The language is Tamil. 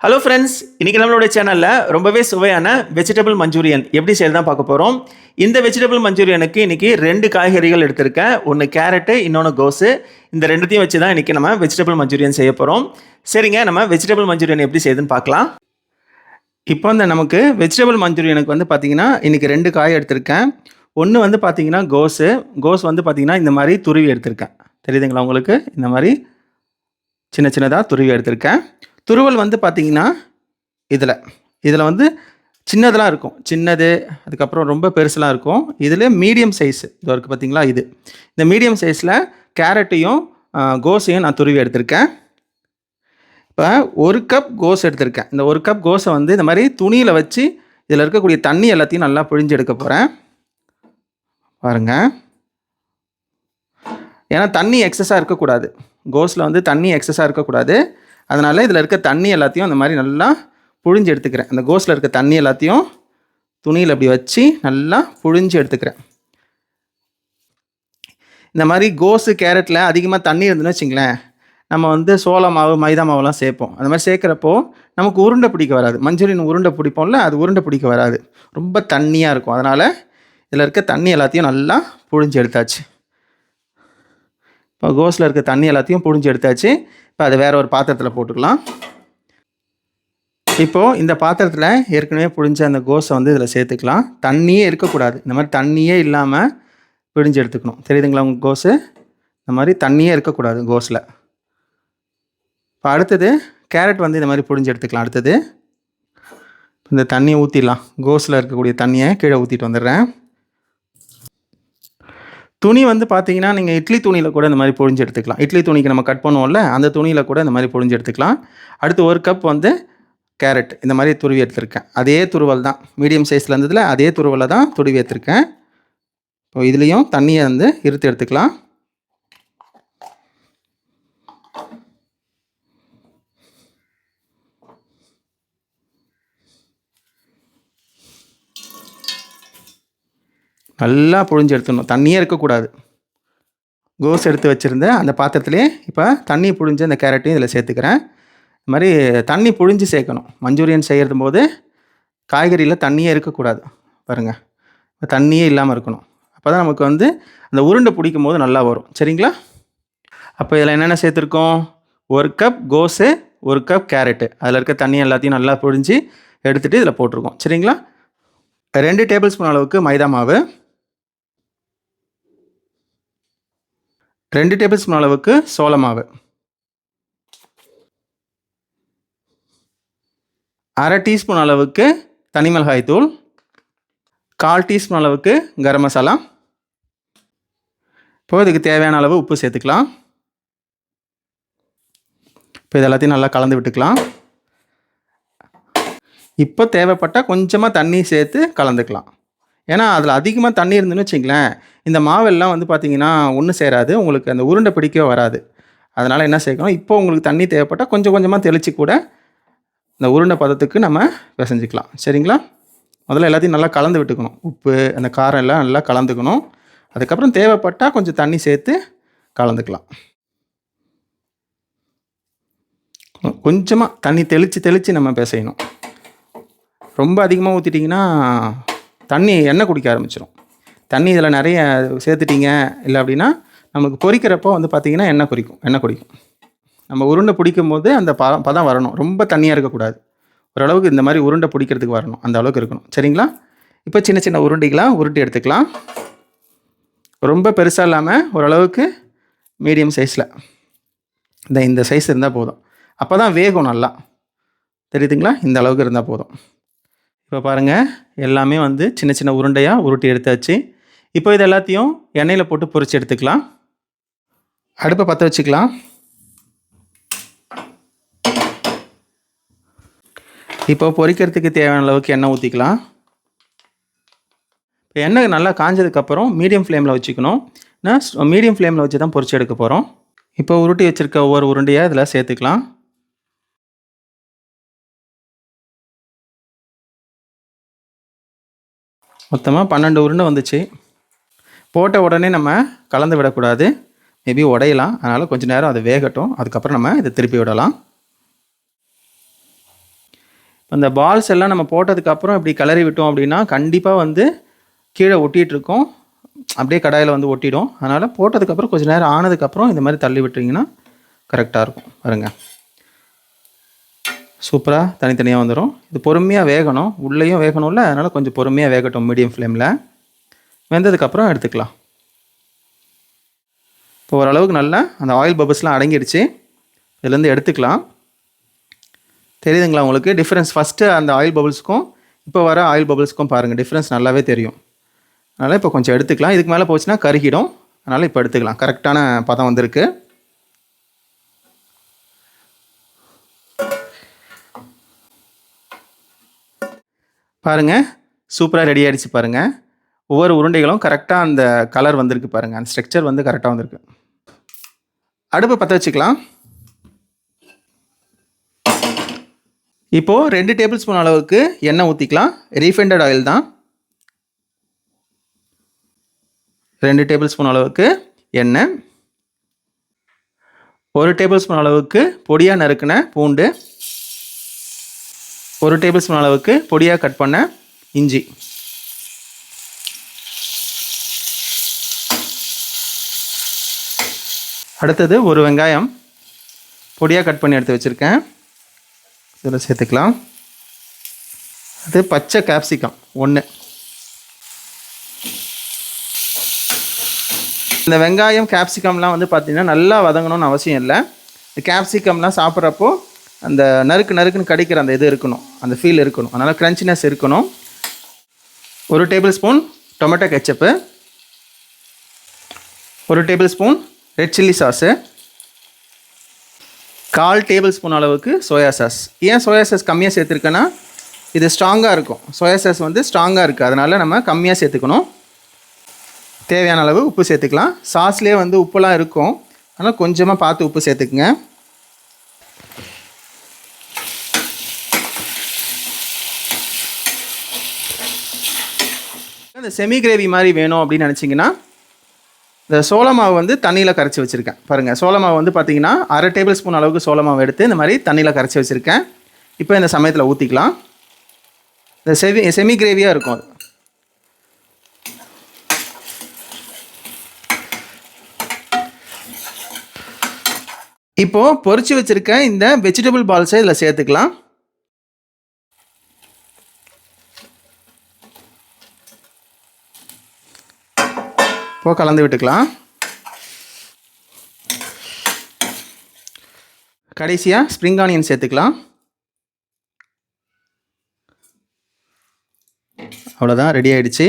ஹலோ ஃப்ரெண்ட்ஸ், இன்றைக்கி நம்மளுடைய சேனலில் ரொம்பவே சுவையான வெஜிடபிள் மஞ்சூரியன் எப்படி செய்யறது தான் பார்க்க போகிறோம். இந்த வெஜிடபிள் மஞ்சூரியனுக்கு இன்றைக்கி 2 காய்கறிகள் எடுத்திருக்கேன். ஒன்று கேரட்டு, இன்னொன்று கோஸு. இந்த ரெண்டுத்தையும் வச்சு தான் இன்றைக்கி நம்ம வெஜிடபிள் மஞ்சூரியன் செய்ய போகிறோம். சரிங்க, நம்ம வெஜிடபிள் மஞ்சூரியன் எப்படி செய்யுதுன்னு பார்க்கலாம். இப்போ நமக்கு வெஜிடபிள் மஞ்சூரியனுக்கு பார்த்திங்கன்னா இன்றைக்கி 2 காய் எடுத்திருக்கேன். ஒன்று பார்த்திங்கன்னா கோஸ் பார்த்திங்கன்னா இந்த மாதிரி துருவி எடுத்திருக்கேன். தெரியுதுங்களா உங்களுக்கு? இந்த மாதிரி சின்ன சின்னதாக துருவி எடுத்திருக்கேன். துருவல் பார்த்திங்கன்னா இதில் சின்னதெல்லாம் இருக்கும், சின்னது, அதுக்கப்புறம் ரொம்ப பெருசுலாம் இருக்கும். இதில் மீடியம் சைஸ் இது இருக்குது பார்த்திங்களா? இந்த மீடியம் சைஸில் கேரட்டையும் கோஸையும் நான் துருவி எடுத்திருக்கேன். இப்போ 1 கப் கோஸ் எடுத்திருக்கேன். இந்த 1 கப் கோஸை இந்த மாதிரி துணியில் வச்சு இதில் இருக்கக்கூடிய தண்ணி எல்லாத்தையும் நல்லா பிழிஞ்சு எடுக்க போகிறேன். பாருங்கள், ஏன்னா தண்ணி எக்ஸஸாக இருக்கக்கூடாது. கோஸில் தண்ணி எக்ஸஸாக இருக்கக்கூடாது. அதனால் இதில் இருக்க தண்ணி எல்லாத்தையும் அந்த மாதிரி நல்லா புழிஞ்சு எடுத்துக்கிறேன். அந்த கோஸில் இருக்க தண்ணி எல்லாத்தையும் துணியில் அப்படி வச்சு நல்லா புழிஞ்சு எடுத்துக்கிறேன். இந்த மாதிரி கோஸு கேரட்டில் அதிகமாக தண்ணி இருந்துன்னு வச்சிங்களேன், நம்ம சோள மாவு மைதா மாவுலாம் சேர்ப்போம். அந்த மாதிரி சேர்க்குறப்போ நமக்கு உருண்டை பிடிக்க வராது. மஞ்சூரியன் உருண்டை பிடிப்போம்ல, அது உருண்டை பிடிக்க வராது, ரொம்ப தண்ணியாக இருக்கும். அதனால் இதில் இருக்க தண்ணி எல்லாத்தையும் நல்லா புழிஞ்சு எடுத்தாச்சு. இப்போ கோஸில் இருக்க தண்ணி எல்லாத்தையும் புழிஞ்சு எடுத்தாச்சு. இப்போ அதை வேறு ஒரு பாத்திரத்தில் போட்டுக்கலாம். இப்போது இந்த பாத்திரத்தில் ஏற்கனவே புழிஞ்ச அந்த கோஸை இதில் சேர்த்துக்கலாம். தண்ணியே இருக்கக்கூடாது. இந்த மாதிரி தண்ணியே இல்லாமல் பிழிஞ்சு எடுத்துக்கணும். தெரியுதுங்களா உங்கள் கோஸு? இந்த மாதிரி தண்ணியே இருக்கக்கூடாது கோஸில். இப்போ அடுத்தது கேரட் இந்த மாதிரி புழிஞ்சு எடுத்துக்கலாம். அடுத்தது இந்த தண்ணியை ஊற்றிடலாம். கோஸில் இருக்கக்கூடிய தண்ணியை கீழே ஊற்றிட்டு வந்துடுறேன். துணி பார்த்தீங்கன்னா நீங்கள் இட்லி துணியில் கூட இந்த மாதிரி பொழிஞ்சு எடுத்துக்கலாம். இட்லி துணிக்கு நம்ம கட் பண்ணுவோம்ல, அந்த துணியில் கூட இந்த மாதிரி பொழிஞ்சு எடுத்துக்கலாம். அடுத்து 1 கப் கேரட் இந்த மாதிரி துருவி எடுத்துருக்கேன். அதே துருவல் தான், மீடியம் சைஸில் இருந்ததில் அதே துருவலை தான் துருவி எடுத்துருக்கேன். இப்போ இதுலேயும் தண்ணியை இருத்து எடுத்துக்கலாம். நல்லா புழிஞ்சு எடுத்துடணும், தண்ணியே இருக்கக்கூடாது. கோஸ் எடுத்து வச்சுருந்த அந்த பாத்திரத்துலேயே இப்போ தண்ணி புழிஞ்சு அந்த கேரட்டையும் இதில் சேர்த்துக்கிறேன். இது மாதிரி தண்ணி புழிஞ்சு சேர்க்கணும். மஞ்சூரியன் செய்கிறது போது காய்கறியில் தண்ணியே இருக்கக்கூடாது. பாருங்கள், தண்ணியே இல்லாமல் இருக்கணும். அப்போ தான் நமக்கு அந்த உருண்டை பிடிக்கும் போது நல்லா வரும். சரிங்களா? அப்போ இதில் என்னென்ன சேர்த்துருக்கோம்? 1 கப் கோஸு, 1 கப் கேரட்டு, அதில் இருக்க தண்ணி எல்லாத்தையும் நல்லா புழிஞ்சு எடுத்துகிட்டு இதில் போட்டிருக்கோம். சரிங்களா? 2 டேபிள் ஸ்பூன் அளவுக்கு மைதா மாவு, 2 டேபிள் ஸ்பூன் அளவுக்கு சோள மாவு, 1/2 டீஸ்பூன் அளவுக்கு தனி மிளகாய் தூள், 1/4 டீஸ்பூன் அளவுக்கு கரம் மசாலா. இப்போ இதுக்கு தேவையான அளவு உப்பு சேர்த்துக்கலாம். இப்போ இது எல்லாத்தையும் நல்லா கலந்து விட்டுக்கலாம். இப்போ தேவைப்பட்டால் கொஞ்சமாக தண்ணி சேர்த்து கலந்துக்கலாம். ஏன்னா அதில் அதிகமாக தண்ணி இருந்துன்னு வச்சிங்களேன், இந்த மாவெல்லாம் பார்த்திங்கன்னா ஒன்றும் சேராது, உங்களுக்கு அந்த உருண்டை பிடிக்கவே வராது. அதனால் என்ன சேர்க்கணும், இப்போ உங்களுக்கு தண்ணி தேவைப்பட்டால் கொஞ்சம் கொஞ்சமாக தெளித்து கூட இந்த உருண்டை பதத்துக்கு நம்ம பிசைஞ்சிக்கலாம். சரிங்களா? முதல்ல எல்லாத்தையும் நல்லா கலந்து விட்டுக்கணும். உப்பு, அந்த காரம் எல்லாம் நல்லா கலந்துக்கணும். அதுக்கப்புறம் தேவைப்பட்டால் கொஞ்சம் தண்ணி சேர்த்து கலந்துக்கலாம். கொஞ்சமாக தண்ணி தெளித்து நம்ம பிசையணும். ரொம்ப அதிகமாக ஊற்றிட்டிங்கன்னா தண்ணி எண்ணெய் குடிக்க ஆரம்பிச்சிடும். தண்ணி இதில் நிறைய சேர்த்துட்டிங்க இல்லை அப்படின்னா நமக்கு பொரிக்கிறப்போ பார்த்திங்கன்னா எண்ணெய் குடிக்கும். நம்ம உருண்டை பிடிக்கும் போது அந்த பதம் வரணும். ரொம்ப தண்ணியாக இருக்கக்கூடாது. ஓரளவுக்கு இந்த மாதிரி உருண்டை பிடிக்கிறதுக்கு வரணும், அந்த அளவுக்கு இருக்கணும். சரிங்களா? இப்போ சின்ன சின்ன உருண்டைகளாக உருட்டி எடுத்துக்கலாம். ரொம்ப பெருசாக இல்லாமல் ஓரளவுக்கு மீடியம் சைஸில் இந்த சைஸ் இருந்தால் போதும். அப்போ தான் வேகும் நல்லா. தெரியுதுங்களா? இந்த அளவுக்கு இருந்தால் போதும். இப்போ பாருங்கள், எல்லாமே சின்ன சின்ன உருண்டையாக உருட்டி எடுத்தாச்சு. இப்போ இது எல்லாத்தையும் எண்ணெயில் போட்டு பொரித்து எடுத்துக்கலாம். அடுப்பை பற்ற வச்சுக்கலாம். இப்போ பொரிக்கிறதுக்கு தேவையான அளவுக்கு எண்ணெய் ஊற்றிக்கலாம். இப்போ எண்ணெய் நல்லா காஞ்சதுக்கப்புறம் மீடியம் ஃப்ளேமில் வச்சுக்கணும். மீடியம் ஃப்ளேமில் வச்சு தான் பொரித்து எடுக்க போகிறோம். இப்போ உருட்டி வச்சுருக்க ஒவ்வொரு உருண்டையாக இதில் சேர்த்துக்கலாம். மொத்தமாக 12 உருண்டை வந்துச்சு. போட்ட உடனே நம்ம கலந்து விடக்கூடாது, மேபி உடையலாம். அதனால் கொஞ்சம் நேரம் அது வேகட்டும், அதுக்கப்புறம் நம்ம இதை திருப்பி விடலாம். அந்த பால்ஸ் எல்லாம் நம்ம போட்டதுக்கப்புறம் இப்படி கிளறி விட்டோம் அப்படின்னா கண்டிப்பாக வந்து கீழே ஒட்டிகிட்ருக்கோம், அப்படியே கடாயில் வந்து ஒட்டிடும். அதனால் போட்டதுக்கப்புறம் கொஞ்சம் நேரம் ஆனதுக்கப்புறம் இந்த மாதிரி தள்ளி விட்டிங்கன்னா கரெக்டாக இருக்கும். பாருங்கள், சூப்பராக தனித்தனியாக வந்துடும். இது பொறுமையாக வேகணும், உள்ளேயும் வேகணும்ல, அதனால் கொஞ்சம் பொறுமையாக வேகட்டும் மீடியம் ஃப்ளேமில். வெந்ததுக்கப்புறம் எடுத்துக்கலாம். இப்போ ஓரளவுக்கு நல்லா அந்த ஆயில் பபிள்ஸ்லாம் அடங்கிடுச்சு. இதுலேருந்து எடுத்துக்கலாம். தெரியுதுங்களா உங்களுக்கு டிஃப்ரென்ஸ்? ஃபஸ்ட்டு அந்த ஆயில் பபிள்ஸுக்கும் இப்போ வர ஆயில் பபிள்ஸுக்கும் பாருங்கள், டிஃப்ரென்ஸ் நல்லாவே தெரியும். அதனால் இப்போ கொஞ்சம் எடுத்துக்கலாம். இதுக்கு மேலே போச்சுன்னா கருகிடும். அதனால் இப்போ எடுத்துக்கலாம். கரெக்டான பதம் வந்திருக்கு. பாருங்கள், சூப்பராக ரெடி ஆகிடுச்சு பாருங்கள். ஒவ்வொரு உருண்டைகளும் கரெக்டாக அந்த கலர் வந்திருக்கு பாருங்கள், அந்த ஸ்ட்ரக்சர் வந்து கரெக்டாக வந்திருக்கு. அடுப்பு பற்ற வச்சுக்கலாம். இப்போது 2 டேபிள் ஸ்பூன் அளவுக்கு எண்ணெய் ஊற்றிக்கலாம். ரீஃபைண்டட் ஆயில் தான். 2 டேபிள் ஸ்பூன் அளவுக்கு எண்ணெய், 1 டேபிள் ஸ்பூன் அளவுக்கு பொடியாக நறுக்கின பூண்டு, 1 டேபிள் ஸ்பூன் அளவுக்கு பொடியாக கட் பண்ண இஞ்சி, அடுத்தது 1 வெங்காயம் பொடியாக கட் பண்ணி எடுத்து வச்சுருக்கேன், இதில் சேர்த்துக்கலாம். அது பச்சை கேப்சிகம் 1. இந்த வெங்காயம் கேப்சிகம்லாம் வந்து பார்த்திங்கன்னா நல்லா வதங்கணும்னு அவசியம் இல்லை. இந்த கேப்சிகம்லாம் சாப்பிட்றப்போ அந்த நறுக்குன்னு கடிக்கிற அந்த இது இருக்கணும், அந்த ஃபீல் இருக்கணும். அதனால் க்ரன்ச்சினஸ் இருக்கணும். 1 table spoon tomato ketchup, 1 table spoon red chilli sauce, 1/4 table spoon அளவுக்கு சோயா சாஸ். ஏன் சோயா சாஸ் கம்மியாக சேர்த்துருக்கேன்னா இது ஸ்ட்ராங்காக இருக்கும். சோயா சாஸ் வந்து ஸ்ட்ராங்காக இருக்குது, அதனால் நம்ம கம்மியாக சேர்த்துக்கணும். தேவையான அளவு உப்பு சேர்த்துக்கலாம். சாஸ்லேயே வந்து உப்புலாம் இருக்கும், ஆனால் கொஞ்சமாக பார்த்து உப்பு சேர்த்துக்குங்க. இந்த செமி கிரேவி மாதிரி வேணும் அப்படின்னு நினச்சிங்கன்னா இந்த சோள மாவு வந்து தண்ணியில் கரைச்சி வச்சுருக்கேன். பாருங்கள், சோள மாவு வந்து பார்த்திங்கன்னா 1/2 டேபிள் ஸ்பூன் அளவுக்கு சோள மாவு எடுத்து இந்த மாதிரி தண்ணியில் கரைச்சி வச்சுருக்கேன். இப்போ இந்த சமயத்தில் ஊற்றிக்கலாம். இந்த செமி கிரேவியாக இருக்கும் அது. இப்போது பொரிச்சு வச்சுருக்க இந்த வெஜிடபிள் பால்ஸை இதில் சேர்த்துக்கலாம். இப்போ கலந்து விட்டுக்கலாம். கடைசியாக ஸ்ப்ரிங் ஆனியன் சேர்த்துக்கலாம். அவ்வளோதான், ரெடி ஆகிடுச்சு.